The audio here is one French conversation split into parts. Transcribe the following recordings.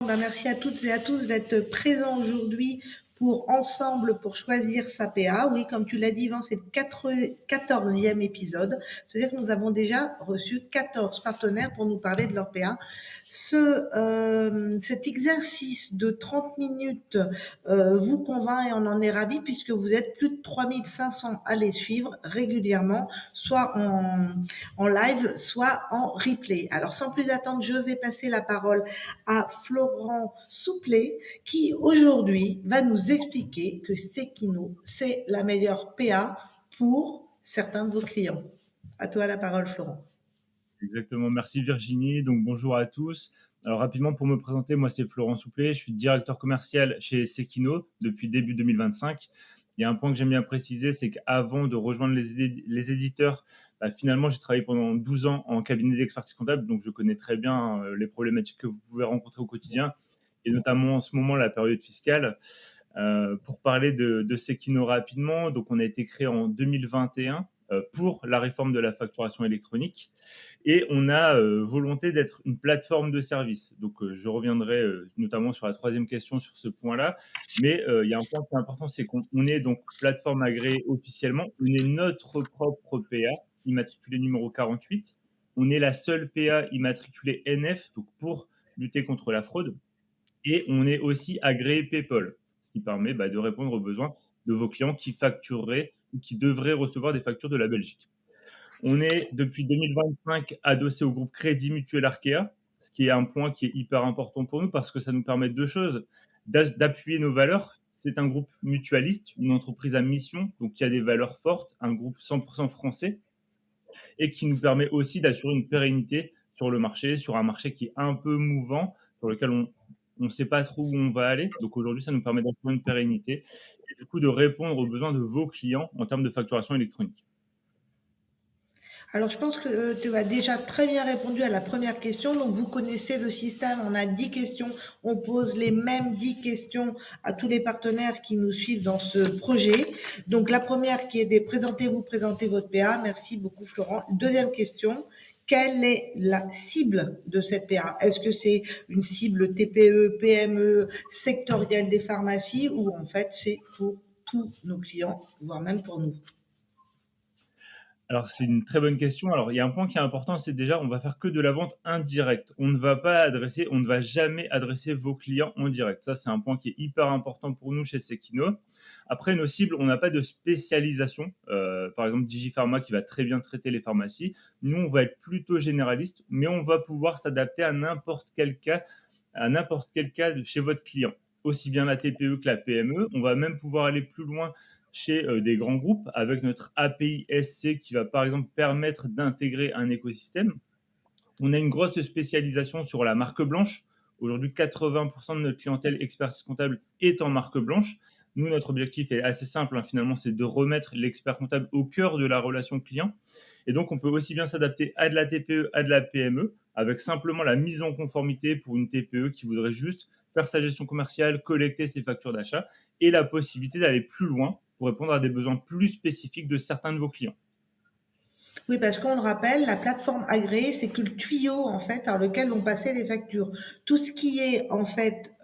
Merci à toutes et à tous d'être présents aujourd'hui pour choisir sa PA. Oui, comme tu l'as dit, Yvan, c'est le 14e épisode. C'est-à-dire que nous avons déjà reçu 14 partenaires pour nous parler de leur PA. Cet exercice de 30 minutes vous convainc et on en est ravis puisque vous êtes plus de 3500 à les suivre régulièrement, soit en live, soit en replay. Alors sans plus attendre, je vais passer la parole à Florent Souplet qui aujourd'hui va nous expliquer que Sekino, c'est la meilleure PA pour certains de vos clients. À toi la parole, Florent. Exactement, merci Virginie. Donc bonjour à tous. Alors rapidement pour me présenter, moi c'est Florent Souplet, je suis directeur commercial chez Sekino depuis début 2025. Il y a un point que j'aime bien préciser, c'est qu'avant de rejoindre les éditeurs, finalement j'ai travaillé pendant 12 ans en cabinet d'expertise comptable, donc je connais très bien les problématiques que vous pouvez rencontrer au quotidien, et notamment en ce moment la période fiscale. Pour parler de Sekino rapidement, donc on a été créé en 2021 pour la réforme de la facturation électronique et on a volonté d'être une plateforme de service. Donc je reviendrai notamment sur la troisième question sur ce point-là, mais il y a un point qui est important, c'est qu'on est donc plateforme agréée officiellement, on est notre propre PA immatriculé numéro 48, on est la seule PA immatriculée NF, donc pour lutter contre la fraude, et on est aussi agréé PayPal, ce qui permet de répondre aux besoins de vos clients qui factureraient ou qui devraient recevoir des factures de la Belgique. On est depuis 2025 adossé au groupe Crédit Mutuel Arkea, ce qui est un point qui est hyper important pour nous parce que ça nous permet deux choses, d'appuyer nos valeurs. C'est un groupe mutualiste, une entreprise à mission, donc qui a des valeurs fortes, un groupe 100% français et qui nous permet aussi d'assurer une pérennité sur le marché, sur un marché qui est un peu mouvant, sur lequel on ne sait pas trop où on va aller. Donc aujourd'hui, ça nous permet d'assurer une pérennité et du coup de répondre aux besoins de vos clients en termes de facturation électronique. Alors, je pense que tu as déjà très bien répondu à la première question. Donc, vous connaissez le système. On a 10 questions. On pose les mêmes 10 questions à tous les partenaires qui nous suivent dans ce projet. Donc, la première qui est de présenter votre PA. Merci beaucoup, Florent. Deuxième question. Quelle est la cible de cette PA? Est-ce que c'est une cible TPE, PME, sectorielle des pharmacies ou en fait c'est pour tous nos clients, voire même pour nous? Alors, c'est une très bonne question. Alors, il y a un point qui est important, c'est déjà, on va faire que de la vente indirecte. On ne va jamais adresser vos clients en direct. Ça, c'est un point qui est hyper important pour nous chez Sekino. Après, nos cibles, on n'a pas de spécialisation. Par exemple, Digipharma qui va très bien traiter les pharmacies. Nous, on va être plutôt généraliste, mais on va pouvoir s'adapter à n'importe quel cas chez votre client. Aussi bien la TPE que la PME. On va même pouvoir aller plus loin chez des grands groupes avec notre API SC qui va par exemple permettre d'intégrer un écosystème. On a une grosse spécialisation sur la marque blanche. Aujourd'hui, 80% de notre clientèle expertise comptable est en marque blanche. Nous, notre objectif est assez simple, finalement, c'est de remettre l'expert comptable au cœur de la relation client. Et donc, on peut aussi bien s'adapter à de la TPE, à de la PME, avec simplement la mise en conformité pour une TPE qui voudrait juste faire sa gestion commerciale, collecter ses factures d'achat, et la possibilité d'aller plus loin pour répondre à des besoins plus spécifiques de certains de vos clients. Oui, parce qu'on le rappelle, la plateforme agréée, c'est que le tuyau en fait par lequel vont passer les factures. Tout ce qui est en fait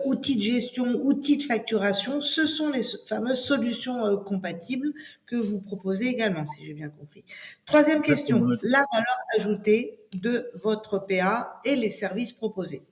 outils de gestion, outils de facturation, ce sont les fameuses solutions compatibles que vous proposez également, si j'ai bien compris. Troisième question, Exactement. la valeur ajoutée de votre PA et les services proposés.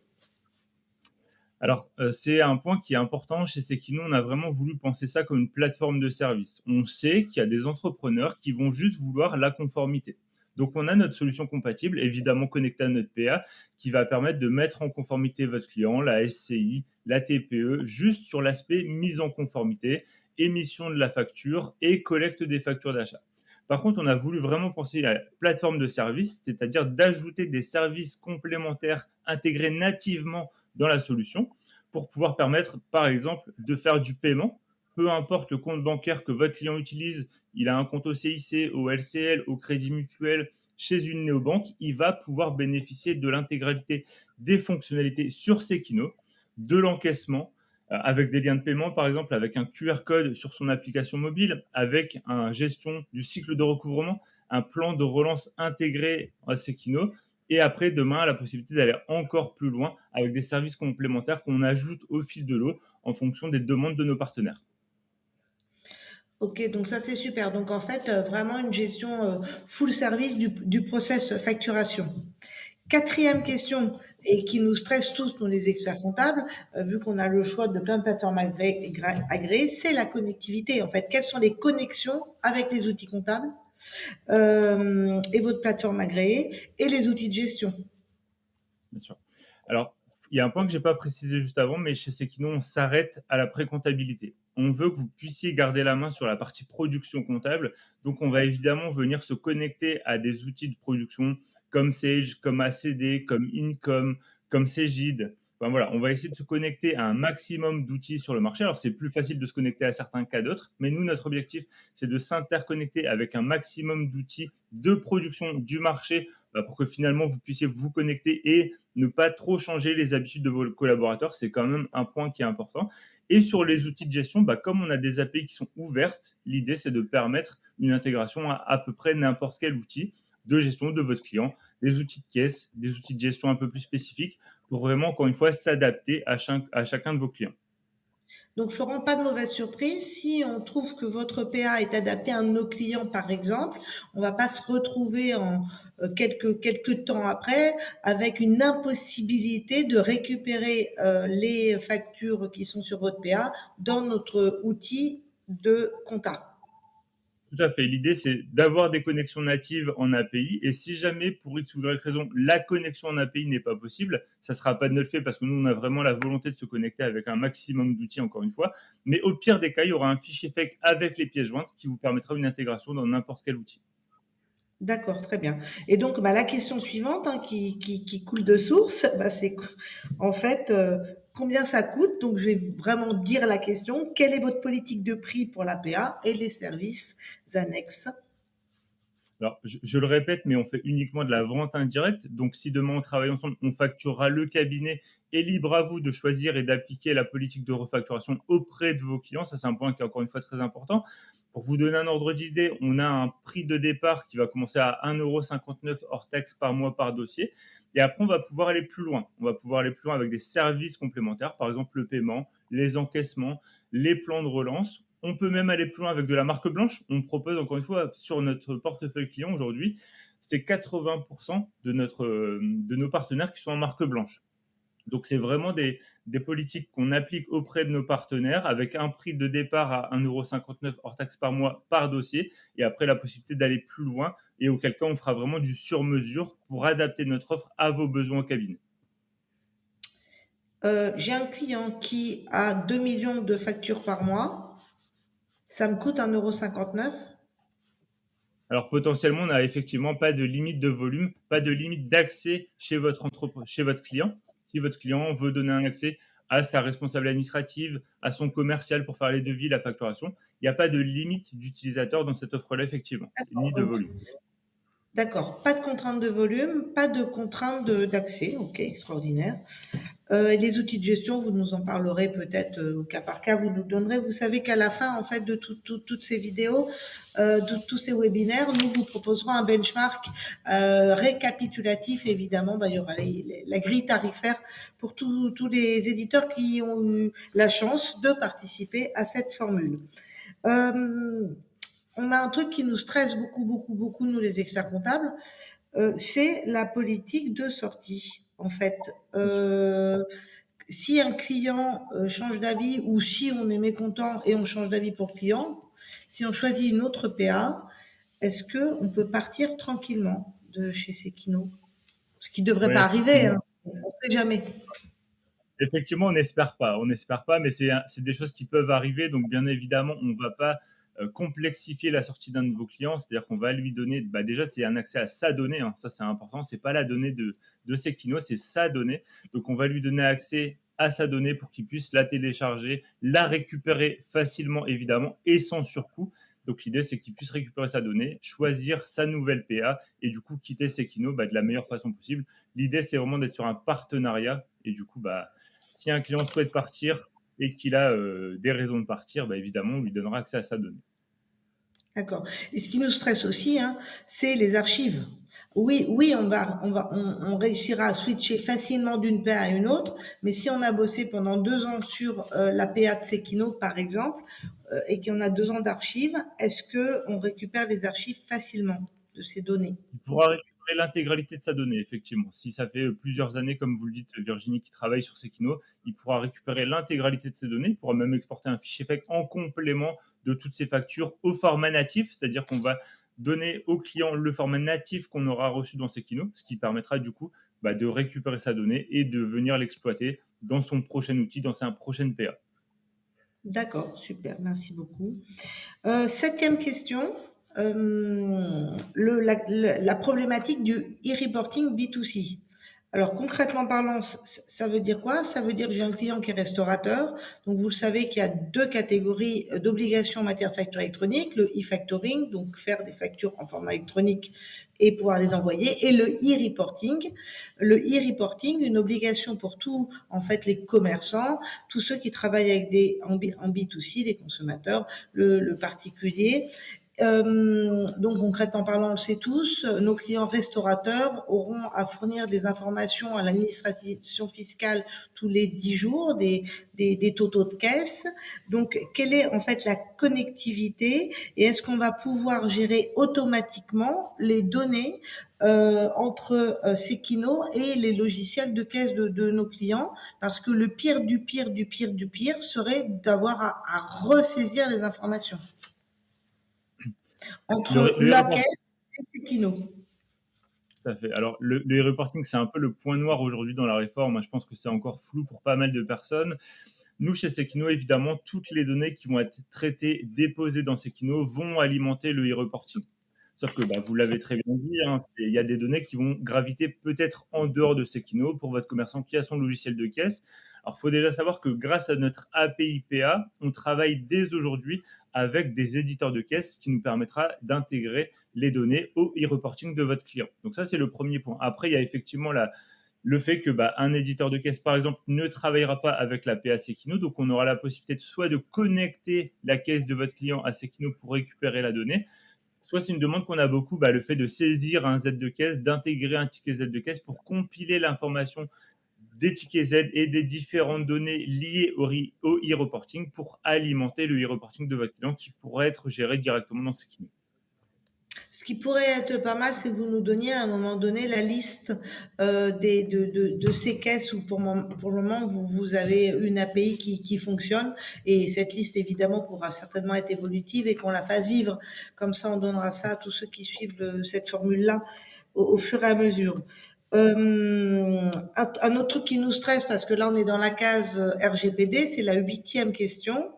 Alors, c'est un point qui est important chez Sekino. On a vraiment voulu penser ça comme une plateforme de service. On sait qu'il y a des entrepreneurs qui vont juste vouloir la conformité. Donc, on a notre solution compatible, évidemment connectée à notre PA, qui va permettre de mettre en conformité votre client, la SCI, la TPE, juste sur l'aspect mise en conformité, émission de la facture et collecte des factures d'achat. Par contre, on a voulu vraiment penser à la plateforme de service, c'est-à-dire d'ajouter des services complémentaires intégrés nativement dans la solution pour pouvoir permettre, par exemple, de faire du paiement. Peu importe le compte bancaire que votre client utilise, il a un compte au CIC, au LCL, au Crédit Mutuel, chez une néobanque, il va pouvoir bénéficier de l'intégralité des fonctionnalités sur Sekino, de l'encaissement, avec des liens de paiement, par exemple, avec un QR code sur son application mobile, avec une gestion du cycle de recouvrement, un plan de relance intégré à Sekino, Et après, demain, la possibilité d'aller encore plus loin avec des services complémentaires qu'on ajoute au fil de l'eau en fonction des demandes de nos partenaires. OK, donc ça, c'est super. Donc en fait, vraiment une gestion, full service du process facturation. Quatrième question et qui nous stresse tous, nous les experts comptables, vu qu'on a le choix de plein de plateformes agréées, c'est la connectivité. En fait, quelles sont les connexions avec les outils comptables et votre plateforme agréée et les outils de gestion? Bien sûr. Alors, il y a un point que j'ai pas précisé juste avant, mais chez Sequino, on s'arrête à la pré-comptabilité. On veut que vous puissiez garder la main sur la partie production comptable, donc on va évidemment venir se connecter à des outils de production comme Sage, comme ACD, comme Income, comme Cegid. Enfin, voilà, on va essayer de se connecter à un maximum d'outils sur le marché. Alors, c'est plus facile de se connecter à certains qu'à d'autres, mais nous, notre objectif, c'est de s'interconnecter avec un maximum d'outils de production du marché pour que finalement vous puissiez vous connecter et ne pas trop changer les habitudes de vos collaborateurs. C'est quand même un point qui est important. Et sur les outils de gestion, comme on a des API qui sont ouvertes, l'idée c'est de permettre une intégration à peu près n'importe quel outil de gestion de votre client, des outils de caisse, des outils de gestion un peu plus spécifiques pour vraiment, encore une fois, s'adapter à chacun de vos clients. Donc, Florent, pas de mauvaise surprise. Si on trouve que votre PA est adapté à un de nos clients, par exemple, on va pas se retrouver en quelques temps après avec une impossibilité de récupérer les factures qui sont sur votre PA dans notre outil de compta. Tout à fait. L'idée, c'est d'avoir des connexions natives en API. Et si jamais, pour X ou Y raison, la connexion en API n'est pas possible, ça ne sera pas de notre fait parce que nous, on a vraiment la volonté de se connecter avec un maximum d'outils, encore une fois. Mais au pire des cas, il y aura un fichier fake avec les pièces jointes qui vous permettra une intégration dans n'importe quel outil. D'accord, très bien. Et donc, la question suivante qui coule de source, c'est en fait combien ça coûte. Donc, je vais vraiment dire la question. Quelle est votre politique de prix pour la PA et les services annexes? Alors, je le répète, mais on fait uniquement de la vente indirecte. Donc, si demain on travaille ensemble, on facturera le cabinet et libre à vous de choisir et d'appliquer la politique de refacturation auprès de vos clients. Ça, c'est un point qui est encore une fois très important. Pour vous donner un ordre d'idée, on a un prix de départ qui va commencer à 1,59 € hors taxe par mois par dossier. Et après, on va pouvoir aller plus loin. On va pouvoir aller plus loin avec des services complémentaires, par exemple le paiement, les encaissements, les plans de relance. On peut même aller plus loin avec de la marque blanche. On propose encore une fois sur notre portefeuille client aujourd'hui, c'est 80% de nos partenaires qui sont en marque blanche. Donc c'est vraiment des politiques qu'on applique auprès de nos partenaires avec un prix de départ à 1,59 € hors taxe par mois par dossier et après la possibilité d'aller plus loin et auquel cas on fera vraiment du sur-mesure pour adapter notre offre à vos besoins au cabinet. J'ai un client qui a 2 millions de factures par mois. Ça me coûte 1,59 €. Alors potentiellement, on n'a effectivement pas de limite de volume, pas de limite d'accès chez votre client. Si votre client veut donner un accès à sa responsable administrative, à son commercial pour faire les devis, la facturation, il n'y a pas de limite d'utilisateurs dans cette offre-là, effectivement, ni de volume. D'accord, pas de contrainte de volume, pas de contrainte d'accès. Ok, extraordinaire. Les outils de gestion, vous nous en parlerez peut-être au cas par cas, vous nous donnerez. Vous savez qu'à la fin, en fait, de toutes ces vidéos, de tous ces webinaires, nous vous proposerons un benchmark récapitulatif. Évidemment, il y aura la grille tarifaire pour tous les éditeurs qui ont eu la chance de participer à cette formule. Euh, on a un truc qui nous stresse beaucoup, nous les experts comptables, c'est la politique de sortie. En fait, si un client change d'avis ou si on est mécontent et on change d'avis pour le client, si on choisit une autre PA, est-ce que on peut partir tranquillement de chez Sekino? Ce qui ne devrait Ouais, pas arriver, hein, on ne sait jamais. effectivement, on n'espère pas, mais c'est des choses qui peuvent arriver. Donc, bien évidemment, on ne va pas complexifier la sortie d'un de vos clients. C'est-à-dire qu'on va lui donner, déjà, c'est un accès à sa donnée. Hein, ça, c'est important. C'est pas la donnée de Sekino, c'est sa donnée. Donc, on va lui donner accès à sa donnée pour qu'il puisse la télécharger, la récupérer facilement, évidemment, et sans surcoût. Donc, l'idée, c'est qu'il puisse récupérer sa donnée, choisir sa nouvelle PA et du coup, quitter Sekino de la meilleure façon possible. L'idée, c'est vraiment d'être sur un partenariat et du coup, si un client souhaite partir et qu'il a des raisons de partir, évidemment, on lui donnera accès à sa donnée. D'accord. Et ce qui nous stresse aussi, hein, c'est les archives. Oui, oui, on réussira à switcher facilement d'une PA à une autre, mais si on a bossé pendant 2 ans sur la PA de Sekino, par exemple, et qu'on a 2 ans d'archives, est-ce que on récupère les archives facilement de ces données? Il pourra récupérer l'intégralité de sa donnée, effectivement. Si ça fait plusieurs années, comme vous le dites, Virginie, qui travaille sur Sekino, il pourra récupérer l'intégralité de ses données. Il pourra même exporter un fichier FAQ en complément de toutes ces factures au format natif, c'est-à-dire qu'on va donner au client le format natif qu'on aura reçu dans Sekino, ce qui permettra du coup de récupérer sa donnée et de venir l'exploiter dans son prochain outil, dans sa prochaine PA. D'accord, super, merci beaucoup. 7e question, la problématique du e-reporting B2C. Alors concrètement parlant, ça veut dire quoi? Ça veut dire que j'ai un client qui est restaurateur. Donc vous le savez qu'il y a 2 catégories d'obligations en matière de facture électronique, le e-factoring, donc faire des factures en format électronique et pouvoir les envoyer, et le e-reporting. Le e-reporting, une obligation pour tous en fait les commerçants, tous ceux qui travaillent avec en B2C, des consommateurs, le particulier. Donc concrètement parlant, on le sait tous, nos clients restaurateurs auront à fournir des informations à l'administration fiscale tous les 10 jours, des totaux de caisse. Donc quelle est en fait la connectivité et est-ce qu'on va pouvoir gérer automatiquement les données entre Sekino et les logiciels de caisse de nos clients, parce que le pire du pire du pire du pire serait d'avoir à ressaisir les informations entre Le la e-reporting, caisse et Sekino. tout à fait. Alors, le e-reporting, c'est un peu le point noir aujourd'hui dans la réforme. Moi, je pense que c'est encore flou pour pas mal de personnes. Nous, chez Sekino, évidemment, toutes les données qui vont être traitées, déposées dans Sekino vont alimenter le e-reporting. Sauf que vous l'avez très bien dit, hein, il y a des données qui vont graviter peut-être en dehors de Sekino pour votre commerçant qui a son logiciel de caisse. Alors, il faut déjà savoir que grâce à notre API PA, on travaille dès aujourd'hui avec des éditeurs de caisse qui nous permettra d'intégrer les données au e-reporting de votre client. Donc ça, c'est le premier point. Après, il y a effectivement le fait que un éditeur de caisse, par exemple, ne travaillera pas avec la PA Sekino. Donc, on aura la possibilité soit de connecter la caisse de votre client à Sekino pour récupérer la donnée, soit c'est une demande qu'on a beaucoup, le fait de saisir un Z de caisse, d'intégrer un ticket Z de caisse pour compiler l'information des tickets Z et des différentes données liées au e-reporting pour alimenter le e-reporting de votre client qui pourrait être géré directement dans Sekino. Ce qui pourrait être pas mal, c'est que vous nous donniez à un moment donné la liste de ces caisses où pour le moment vous avez une API qui fonctionne, et cette liste évidemment pourra certainement être évolutive et qu'on la fasse vivre. Comme ça, on donnera ça à tous ceux qui suivent cette formule-là au fur et à mesure. Un autre truc qui nous stresse, parce que là on est dans la case RGPD, c'est la 8e question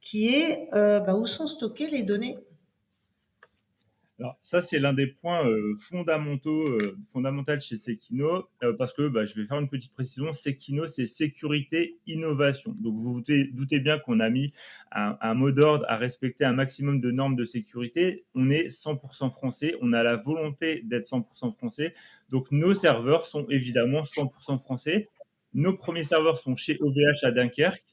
qui est où sont stockées les données? Alors ça, c'est l'un des points fondamentaux chez Sekino, parce que je vais faire une petite précision. Sekino, c'est sécurité, innovation. Donc vous doutez bien qu'on a mis un mot d'ordre à respecter un maximum de normes de sécurité. On est 100% français, on a la volonté d'être 100% français. Donc nos serveurs sont évidemment 100% français. Nos premiers serveurs sont chez OVH à Dunkerque.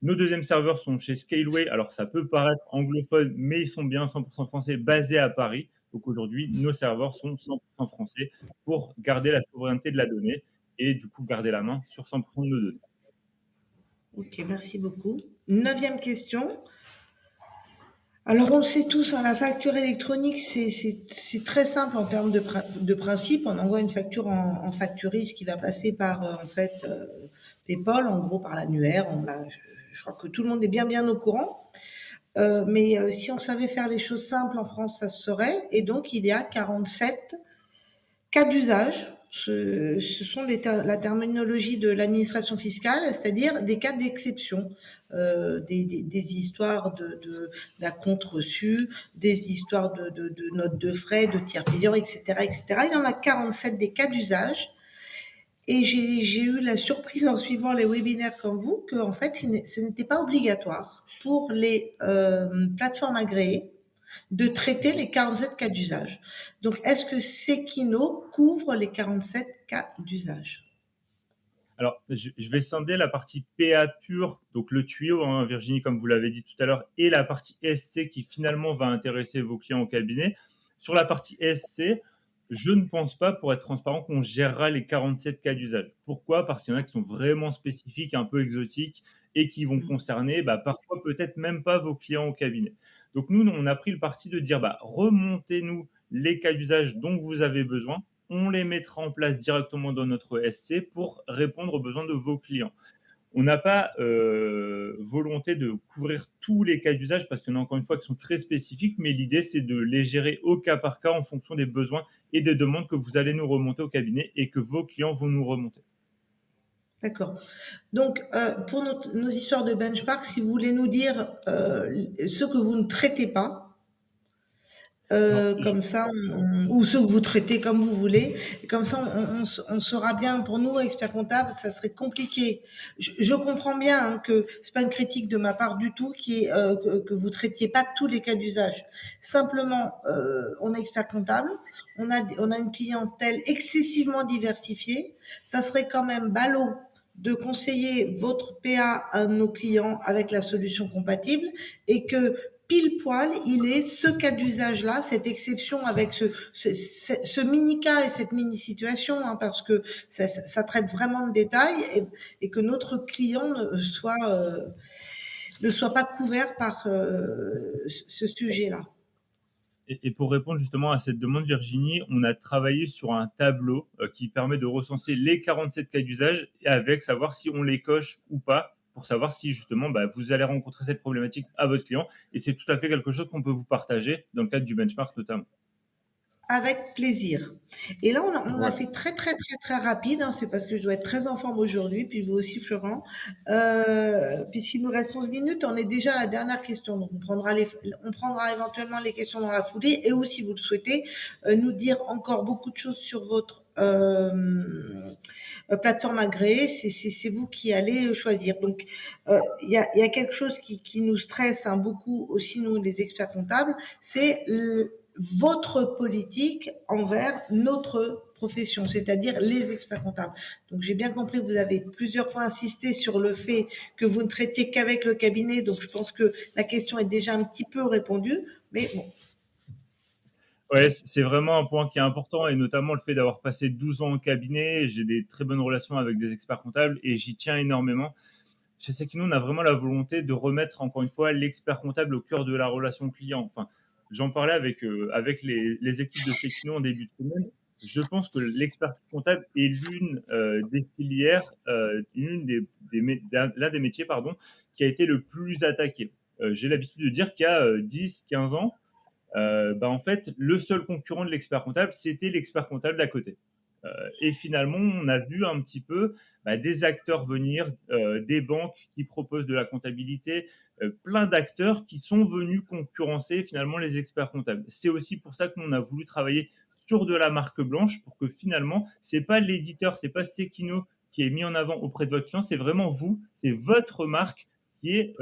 Nos deuxièmes serveurs sont chez Scaleway. Alors, ça peut paraître anglophone, mais ils sont bien 100% français, basés à Paris. Donc, aujourd'hui, nos serveurs sont 100% français pour garder la souveraineté de la donnée et du coup garder la main sur 100% de nos données. Ok, merci beaucoup. 9e question. Alors, on le sait tous, hein, la facture électronique, c'est très simple en termes de principe. On envoie une facture en facturiste qui va passer par, PayPal, en gros par l'annuaire. Je crois que tout le monde est bien au courant. Mais si on savait faire les choses simples en France, ça se saurait. Et donc, il y a 47 cas d'usage. Ce sont la terminologie de l'administration fiscale, c'est-à-dire des cas d'exception, des histoires d'acomptes reçus, des histoires de notes de frais, de tiers payants, etc., etc. Il y en a 47 des cas d'usage. Et j'ai eu la surprise en suivant les webinaires comme vous que en fait, ce n'était pas obligatoire pour les plateformes agréées de traiter les 47 cas d'usage. Donc, est-ce que Sekino couvre les 47 cas d'usage? Alors, je vais scinder la partie PA pure, donc le tuyau, hein, Virginie, comme vous l'avez dit tout à l'heure, et la partie SC qui finalement va intéresser vos clients au cabinet. Sur la partie SC, je ne pense pas, pour être transparent, qu'on gérera les 47 cas d'usage. Pourquoi? Parce qu'il y en a qui sont vraiment spécifiques, un peu exotiques, et qui vont concerner parfois peut-être même pas vos clients au cabinet. Donc nous, on a pris le parti de dire, remontez-nous les cas d'usage dont vous avez besoin, on les mettra en place directement dans notre SC pour répondre aux besoins de vos clients. On n'a pas volonté de couvrir tous les cas d'usage parce qu'il y en a encore une fois qui sont très spécifiques, mais l'idée c'est de les gérer au cas par cas en fonction des besoins et des demandes que vous allez nous remonter au cabinet et que vos clients vont nous remonter. D'accord. Donc, pour nos histoires de benchmark, si vous voulez nous dire ce que vous ne traitez pas, Alors, comme ça, ou ceux que vous traitez comme vous voulez, et comme ça, on saura bien. Pour nous, experts comptables, ça serait compliqué. Je comprends bien hein, que c'est pas une critique de ma part du tout, qui est que vous traitiez pas tous les cas d'usage. Simplement, on est expert comptable, on a une clientèle excessivement diversifiée. Ça serait quand même ballot de conseiller votre PA à nos clients avec la solution compatible et que pile poil, il est ce cas d'usage-là, cette exception avec ce mini-cas et cette mini-situation, hein, parce que ça traite vraiment de détails et que notre client ne soit pas couvert par ce sujet-là. et pour répondre justement à cette demande, Virginie, on a travaillé sur un tableau qui permet de recenser les 47 cas d'usage et avec savoir si on les coche ou pas pour savoir si justement vous allez rencontrer cette problématique à votre client. Et c'est tout à fait quelque chose qu'on peut vous partager dans le cadre du benchmark notamment. Avec plaisir. Et là, on a Voilà. fait très, très, très, très rapide, hein, c'est parce que je dois être très en forme aujourd'hui, puis vous aussi, Florent. Puisqu'il nous reste 11 minutes, on est déjà à la dernière question. Donc, on prendra éventuellement les questions dans la foulée et ou, si vous le souhaitez, nous dire encore beaucoup de choses sur votre plateforme agréée. C'est vous qui allez choisir. Donc, il y a quelque chose qui nous stresse hein, beaucoup aussi, nous, les experts comptables, c'est votre politique envers notre profession, c'est-à-dire les experts comptables. Donc j'ai bien compris que vous avez plusieurs fois insisté sur le fait que vous ne traitiez qu'avec le cabinet, donc je pense que la question est déjà un petit peu répondue, mais bon. Ouais, c'est vraiment un point qui est important et notamment le fait d'avoir passé 12 ans au cabinet. J'ai des très bonnes relations avec des experts comptables et j'y tiens énormément. Chez Sequino, on a vraiment la volonté de remettre, encore une fois, l'expert comptable au cœur de la relation client. Enfin, j'en parlais avec les équipes de Sequino en début de semaine. Je pense que l'expert comptable est l'une des filières, l'un des métiers pardon, qui a été le plus attaqué. J'ai l'habitude de dire qu'il y a 10-15 ans, en fait, le seul concurrent de l'expert comptable, c'était l'expert comptable d'à côté. Et finalement, on a vu un petit peu des acteurs venir, des banques qui proposent de la comptabilité, plein d'acteurs qui sont venus concurrencer finalement les experts comptables. C'est aussi pour ça que nous, on a voulu travailler sur de la marque blanche pour que finalement, c'est pas l'éditeur, c'est pas Sequino qui est mis en avant auprès de votre client, c'est vraiment vous, c'est votre marque qui est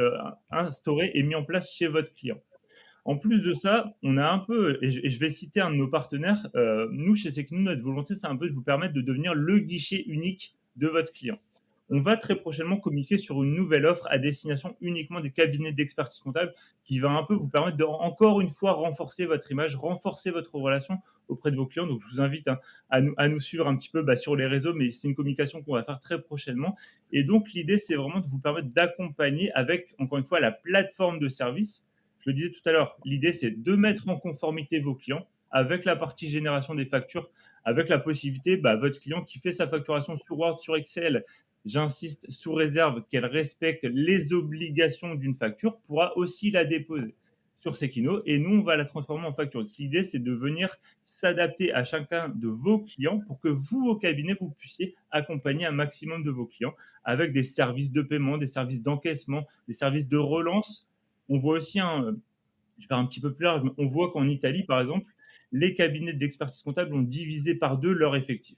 instaurée et mise en place chez votre client. En plus de ça, on a un peu, et je vais citer un de nos partenaires, nous, chez Secnou, notre volonté, c'est un peu de vous permettre de devenir le guichet unique de votre client. On va très prochainement communiquer sur une nouvelle offre à destination uniquement des cabinets d'expertise comptable qui va un peu vous permettre de, encore une fois, renforcer votre image, renforcer votre relation auprès de vos clients. Donc, je vous invite hein, à nous suivre un petit peu sur les réseaux, mais c'est une communication qu'on va faire très prochainement. Et donc, l'idée, c'est vraiment de vous permettre d'accompagner avec, encore une fois, la plateforme de service. Je le disais tout à l'heure, l'idée, c'est de mettre en conformité vos clients avec la partie génération des factures, avec la possibilité, votre client qui fait sa facturation sur Word, sur Excel, j'insiste, sous réserve qu'elle respecte les obligations d'une facture, pourra aussi la déposer sur Sequino et nous, on va la transformer en facture. L'idée, c'est de venir s'adapter à chacun de vos clients pour que vous, au cabinet, vous puissiez accompagner un maximum de vos clients avec des services de paiement, des services d'encaissement, des services de relance. On voit aussi, je vais faire un petit peu plus large, mais on voit qu'en Italie, par exemple, les cabinets d'expertise comptable ont divisé par 2 leur effectif.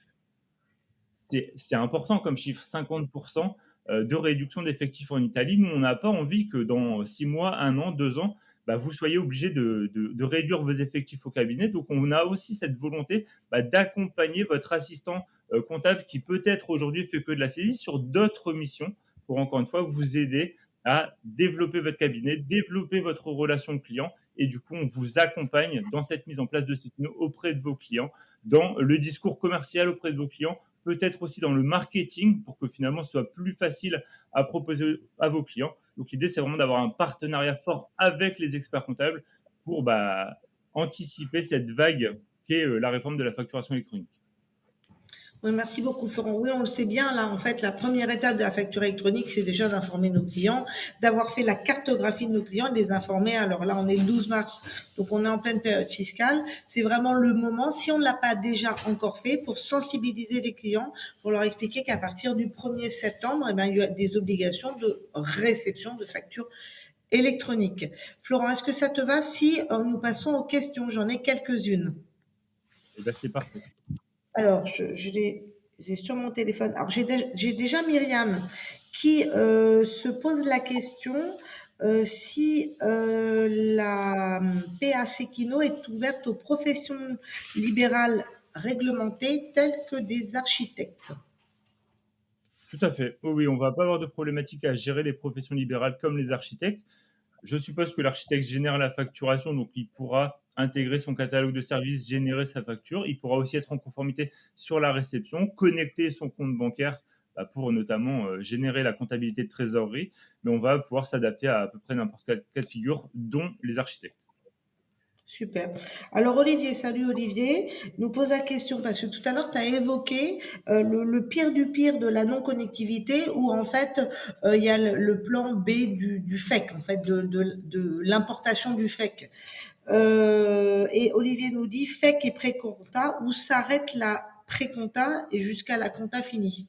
C'est important comme chiffre, 50% de réduction d'effectifs en Italie. Nous, on n'a pas envie que dans 6 mois, 1 an, 2 ans, vous soyez obligés de réduire vos effectifs au cabinet. Donc, on a aussi cette volonté d'accompagner votre assistant comptable qui peut-être aujourd'hui fait que de la saisie sur d'autres missions pour encore une fois vous aider à développer votre cabinet, développer votre relation client et du coup on vous accompagne dans cette mise en place de Sequino auprès de vos clients, dans le discours commercial auprès de vos clients, peut-être aussi dans le marketing pour que finalement ce soit plus facile à proposer à vos clients. Donc l'idée c'est vraiment d'avoir un partenariat fort avec les experts comptables pour anticiper cette vague qu'est la réforme de la facturation électronique. Oui, merci beaucoup, Florent. Oui, on le sait bien, là, en fait, la première étape de la facture électronique, c'est déjà d'informer nos clients, d'avoir fait la cartographie de nos clients et de les informer. Alors là, on est le 12 mars, donc on est en pleine période fiscale. C'est vraiment le moment, si on ne l'a pas déjà encore fait, pour sensibiliser les clients, pour leur expliquer qu'à partir du 1er septembre, eh bien, il y a des obligations de réception de factures électroniques. Florent, est-ce que ça te va si nous passons aux questions? J'en ai quelques-unes. Et ben c'est parfait. Alors, je les ai sur mon téléphone. Alors, j'ai déjà Myriam qui se pose la question si la PA Sekino est ouverte aux professions libérales réglementées telles que des architectes. Tout à fait. Oui, oui, on va pas avoir de problématique à gérer les professions libérales comme les architectes. Je suppose que l'architecte génère la facturation, donc il pourra intégrer son catalogue de services, générer sa facture. Il pourra aussi être en conformité sur la réception, connecter son compte bancaire pour notamment générer la comptabilité de trésorerie. Mais on va pouvoir s'adapter à peu près n'importe quel cas de figure, dont les architectes. Super. Alors Olivier, salut Olivier, nous pose la question parce que tout à l'heure tu as évoqué le pire du pire de la non-connectivité où en fait il y a le plan B du FEC, en fait de l'importation du FEC. Et Olivier nous dit FEC et pré-compta, où s'arrête la pré-compta et jusqu'à la compta finie.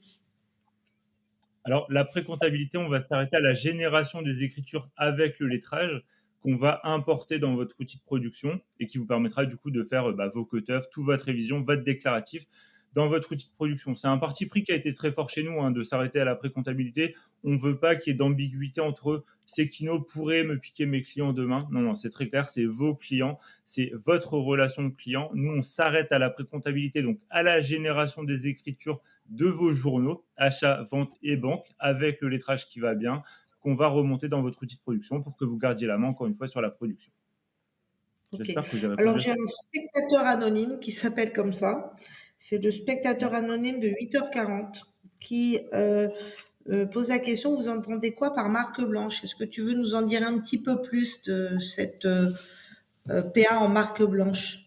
Alors, la pré-comptabilité, on va s'arrêter à la génération des écritures avec le lettrage qu'on va importer dans votre outil de production et qui vous permettra du coup de faire vos cut-offs, toute votre révision, votre déclaratif dans votre outil de production. C'est un parti pris qui a été très fort chez nous de s'arrêter à la pré-comptabilité. On ne veut pas qu'il y ait d'ambiguïté entre Sekino pourrait me piquer mes clients demain. Non, non, c'est très clair, c'est vos clients, c'est votre relation client. Nous, on s'arrête à la pré-comptabilité, donc à la génération des écritures de vos journaux, achat, vente et banque, avec le lettrage qui va bien, qu'on va remonter dans votre outil de production pour que vous gardiez la main, encore une fois, sur la production. Ok. J'espère que j'ai répondu Alors à j'ai ça. un spectateur anonyme qui s'appelle comme ça. C'est le spectateur anonyme de 8h40 qui pose la question, vous entendez quoi par marque blanche? Est-ce que tu veux nous en dire un petit peu plus de cette PA en marque blanche?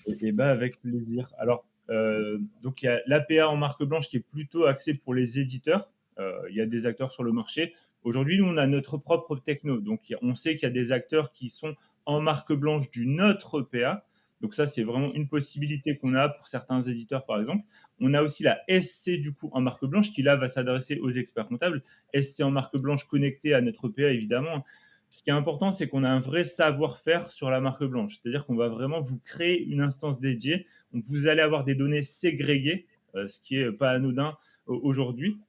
Et bah, avec plaisir. Alors, donc il y a l'APA en marque blanche qui est plutôt axée pour les éditeurs. Il y a des acteurs sur le marché. Aujourd'hui, nous, on a notre propre techno. Donc, on sait qu'il y a des acteurs qui sont en marque blanche d'une autre PA. Donc ça, c'est vraiment une possibilité qu'on a pour certains éditeurs, par exemple. On a aussi la SC, du coup, en marque blanche, qui là va s'adresser aux experts comptables. SC en marque blanche connectée à notre PA, évidemment. Ce qui est important, c'est qu'on a un vrai savoir-faire sur la marque blanche. C'est-à-dire qu'on va vraiment vous créer une instance dédiée. Donc, vous allez avoir des données ségrégées, ce qui est pas anodin aujourd'hui.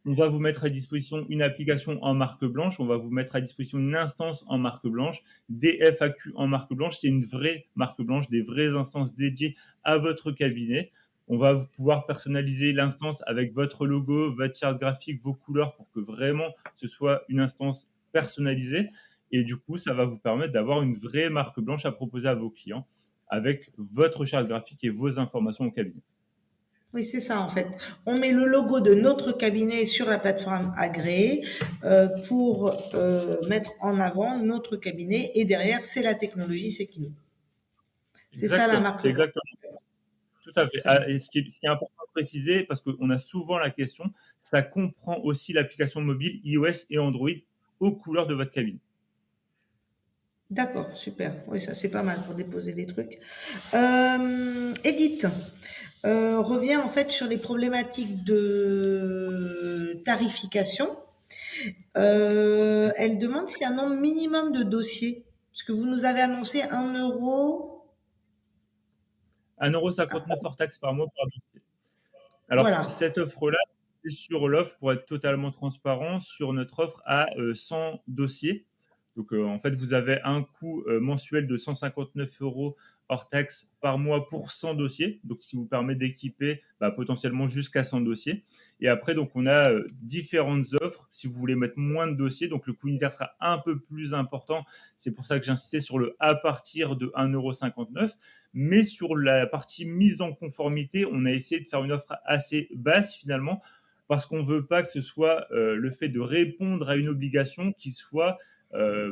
On va vous mettre à disposition une application en marque blanche. On va vous mettre à disposition une instance en marque blanche, des FAQ en marque blanche. C'est une vraie marque blanche, des vraies instances dédiées à votre cabinet. On va pouvoir personnaliser l'instance avec votre logo, votre charte graphique, vos couleurs pour que vraiment ce soit une instance personnalisée. Et du coup, ça va vous permettre d'avoir une vraie marque blanche à proposer à vos clients avec votre charte graphique et vos informations au cabinet. Oui, c'est ça en fait. On met le logo de notre cabinet sur la plateforme agréée pour mettre en avant notre cabinet et derrière, c'est la technologie, c'est qui nous. C'est ça la Exactement, marque c'est blanche. exactement. Tout à fait. Très bien. Et ce qui est important de préciser, parce qu'on a souvent la question, ça comprend aussi l'application mobile iOS et Android aux couleurs de votre cabine. D'accord, super. Oui, ça c'est pas mal pour déposer des trucs. Edith revient en fait sur les problématiques de tarification. Elle demande s'il y a un nombre minimum de dossiers. Parce que vous nous avez annoncé 1 euro. 1,59 € hors taxe par mois pour dossier. Alors, Voilà. cette offre-là, c'est sur l'offre, pour être totalement transparent, sur notre offre à 100 dossiers. Donc, en fait, vous avez un coût mensuel de 159 euros hors taxe par mois pour 100 dossiers, donc ce qui vous permet d'équiper potentiellement jusqu'à 100 dossiers. Et après, donc, on a différentes offres. Si vous voulez mettre moins de dossiers, donc le coût unitaire sera un peu plus important. C'est pour ça que j'insistais sur le à partir de 1,59 €. Mais sur la partie mise en conformité, on a essayé de faire une offre assez basse finalement, parce qu'on ne veut pas que ce soit le fait de répondre à une obligation qui soit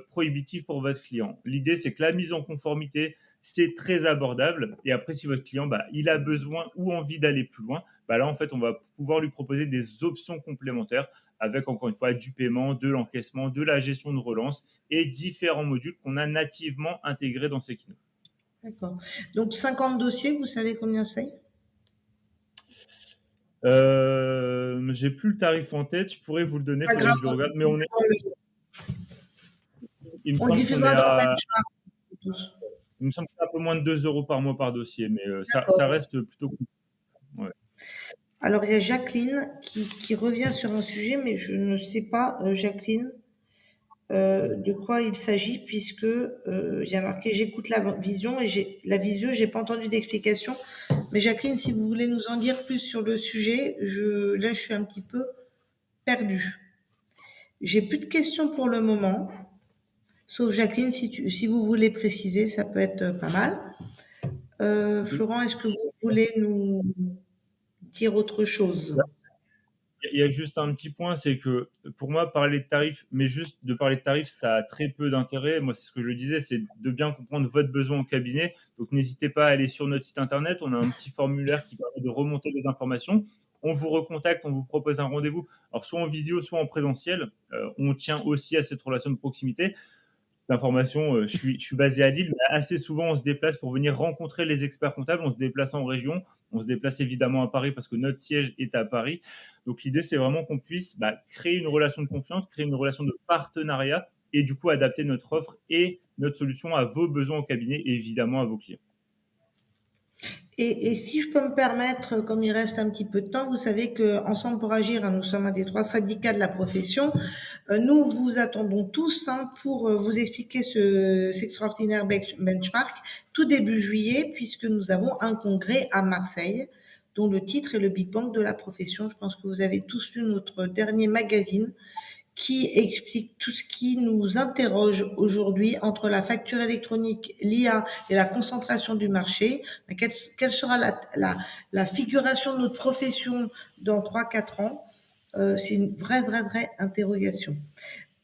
prohibitif pour votre client. L'idée, c'est que la mise en conformité, c'est très abordable. Et après, si votre client, il a besoin ou envie d'aller plus loin, là, en fait, on va pouvoir lui proposer des options complémentaires avec, encore une fois, du paiement, de l'encaissement, de la gestion de relance et différents modules qu'on a nativement intégrés dans Sekino. D'accord. Donc 50 dossiers, vous savez combien c'est? J'ai plus le tarif en tête, je pourrais vous le donner, il Pas faudrait grave, que je le regarde, mais il me on le semble qu'on est diffusera dans le à benchmark tous. Il me semble que c'est un peu moins de 2 euros par mois par dossier, mais ça D'accord. reste plutôt cool. Ouais. Alors, il y a Jacqueline qui revient sur un sujet, mais je ne sais pas, Jacqueline, de quoi il s'agit, puisque il y a marqué j'écoute la vision et la visio, j'ai pas entendu d'explication. Mais Jacqueline, si vous voulez nous en dire plus sur le sujet, là, je suis un petit peu perdue. J'ai plus de questions pour le moment, sauf Jacqueline, si vous voulez préciser, ça peut être pas mal. Florent, est-ce que vous voulez nous dire autre chose? Il y a juste un petit point, c'est que pour moi, parler de tarifs, mais juste de parler de tarifs, ça a très peu d'intérêt. Moi, c'est ce que je disais, c'est de bien comprendre votre besoin au cabinet. Donc, n'hésitez pas à aller sur notre site internet. On a un petit formulaire qui permet de remonter les informations. On vous recontacte, on vous propose un rendez-vous. Alors, soit en vidéo, soit en présentiel. On tient aussi à cette relation de proximité. D'information, je suis basé à Lille, mais assez souvent, on se déplace pour venir rencontrer les experts comptables. On se déplace en région, on se déplace évidemment à Paris parce que notre siège est à Paris. Donc, l'idée, c'est vraiment qu'on puisse créer une relation de confiance, créer une relation de partenariat et du coup, adapter notre offre et notre solution à vos besoins au cabinet et évidemment à vos clients. Et si je peux me permettre, comme il reste un petit peu de temps, vous savez que Ensemble pour agir, nous sommes un des 3 syndicats de la profession. Nous vous attendons tous pour vous expliquer cet extraordinaire benchmark tout début juillet, puisque nous avons un congrès à Marseille, dont le titre est le Big Bang de la profession. Je pense que vous avez tous lu notre dernier magazine qui explique tout ce qui nous interroge aujourd'hui entre la facture électronique, l'IA et la concentration du marché. Quelle sera la figuration de notre profession dans 3-4 ans? C'est une vraie interrogation.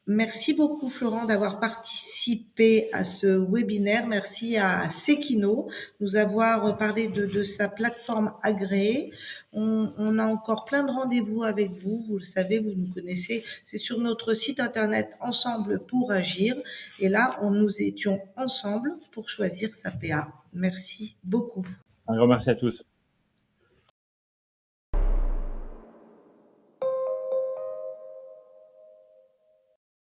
Merci beaucoup Florent d'avoir participé à ce webinaire. Merci à Sekino de nous avoir parlé de sa plateforme agréée. On a encore plein de rendez-vous avec vous. Vous le savez, vous nous connaissez. C'est sur notre site internet Ensemble pour agir. Et là, nous étions ensemble pour choisir sa PA. Merci beaucoup. Un grand merci à tous.